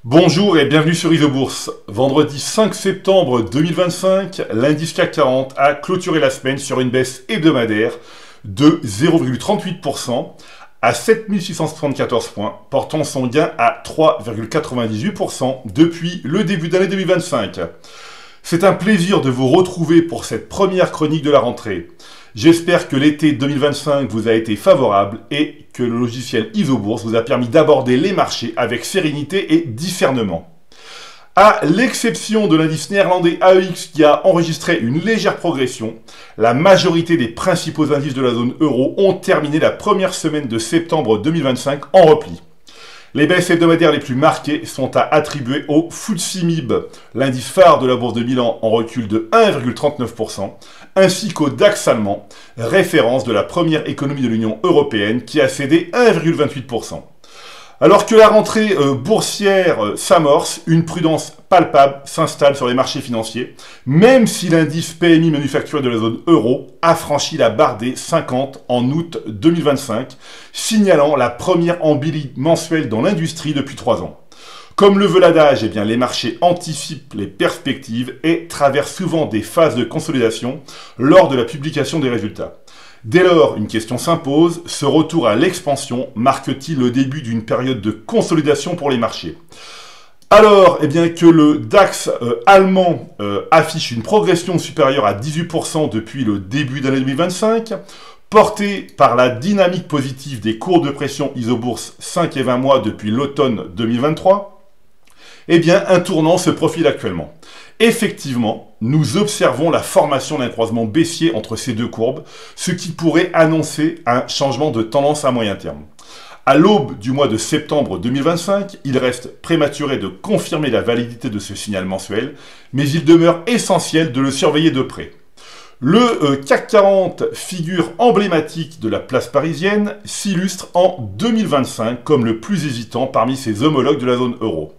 Bonjour et bienvenue sur ISOBourse. Vendredi 5 septembre 2025, l'indice CAC 40 a clôturé la semaine sur une baisse hebdomadaire de 0,38% à 7674 points, portant son gain à 3,98% depuis le début d'année 2025. C'est un plaisir de vous retrouver pour cette première chronique de la rentrée. J'espère que l'été 2025 vous a été favorable et que le logiciel ISOBourse vous a permis d'aborder les marchés avec sérénité et discernement. À l'exception de l'indice néerlandais AEX qui a enregistré une légère progression, la majorité des principaux indices de la zone euro ont terminé la première semaine de septembre 2025 en repli. Les baisses hebdomadaires les plus marquées sont à attribuer au FTSE MIB, l'indice phare de la bourse de Milan en recul de 1,39%, ainsi qu'au DAX allemand, référence de la première économie de l'Union européenne qui a cédé 1,28%. Alors que la rentrée boursière s'amorce, une prudence palpable s'installe sur les marchés financiers, même si l'indice PMI manufacturier de la zone euro a franchi la barre des 50 en août 2025, signalant la première embellie mensuelle dans l'industrie depuis 3 ans. Comme le veut l'adage, les marchés anticipent les perspectives et traversent souvent des phases de consolidation lors de la publication des résultats. Dès lors, une question s'impose, ce retour à l'expansion marque-t-il le début d'une période de consolidation pour les marchés? Alors, que le DAX allemand affiche une progression supérieure à 18% depuis le début d'année 2025, porté par la dynamique positive des courbes de pression ISOBourse 5 et 20 mois depuis l'automne 2023, un tournant se profile actuellement. Effectivement, nous observons la formation d'un croisement baissier entre ces deux courbes, ce qui pourrait annoncer un changement de tendance à moyen terme. À l'aube du mois de septembre 2025, il reste prématuré de confirmer la validité de ce signal mensuel, mais il demeure essentiel de le surveiller de près. Le CAC 40, figure emblématique de la place parisienne, s'illustre en 2025 comme le plus hésitant parmi ses homologues de la zone euro.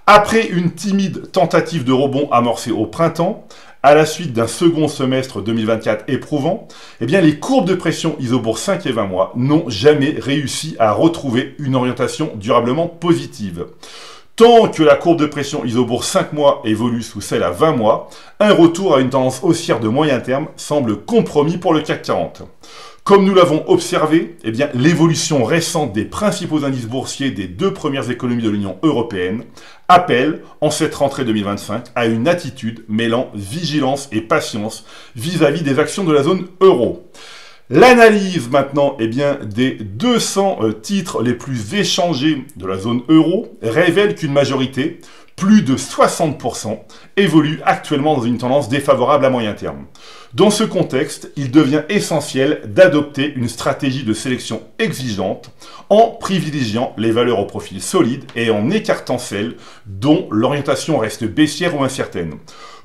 Après une timide tentative de rebond amorcée au printemps, à la suite d'un second semestre 2024 éprouvant, les courbes de pression ISOBourse 5 et 20 mois n'ont jamais réussi à retrouver une orientation durablement positive. Tant que la courbe de pression ISOBourse 5 mois évolue sous celle à 20 mois, un retour à une tendance haussière de moyen terme semble compromis pour le CAC 40. Comme nous l'avons observé, l'évolution récente des principaux indices boursiers des deux premières économies de l'Union européenne appelle, en cette rentrée 2025, à une attitude mêlant vigilance et patience vis-à-vis des actions de la zone euro. L'analyse maintenant des 200 titres les plus échangés de la zone euro révèle qu'une majorité, plus de 60%, évolue actuellement dans une tendance défavorable à moyen terme. Dans ce contexte, il devient essentiel d'adopter une stratégie de sélection exigeante en privilégiant les valeurs au profil solide et en écartant celles dont l'orientation reste baissière ou incertaine.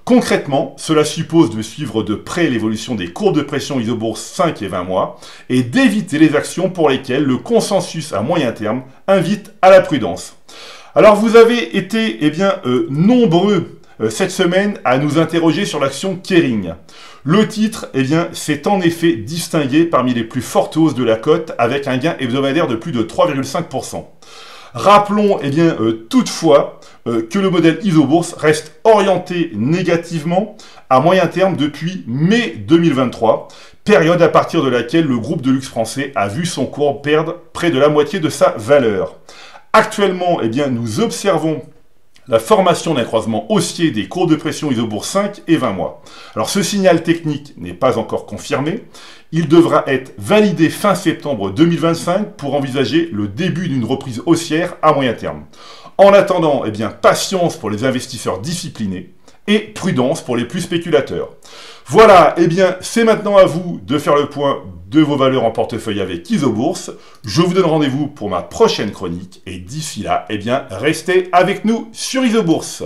Concrètement, cela suppose de suivre de près l'évolution des courbes de pression ISOBourse 5 et 20 mois et d'éviter les actions pour lesquelles le consensus à moyen terme invite à la prudence. Alors vous avez été nombreux cette semaine à nous interroger sur l'action Kering. Le titre s'est en effet distingué parmi les plus fortes hausses de la cote avec un gain hebdomadaire de plus de 3,5%. Rappelons toutefois que le modèle ISOBourse reste orienté négativement à moyen terme depuis mai 2023, période à partir de laquelle le groupe de luxe français a vu son cours perdre près de la moitié de sa valeur. Actuellement, nous observons la formation d'un croisement haussier des courbes de pression ISOBourse 5 et 20 mois. Alors ce signal technique n'est pas encore confirmé. Il devra être validé fin septembre 2025 pour envisager le début d'une reprise haussière à moyen terme. En attendant, patience pour les investisseurs disciplinés et prudence pour les plus spéculateurs. Voilà, c'est maintenant à vous de faire le point de vos valeurs en portefeuille avec ISOBourse. Je vous donne rendez-vous pour ma prochaine chronique et d'ici là, restez avec nous sur ISOBourse.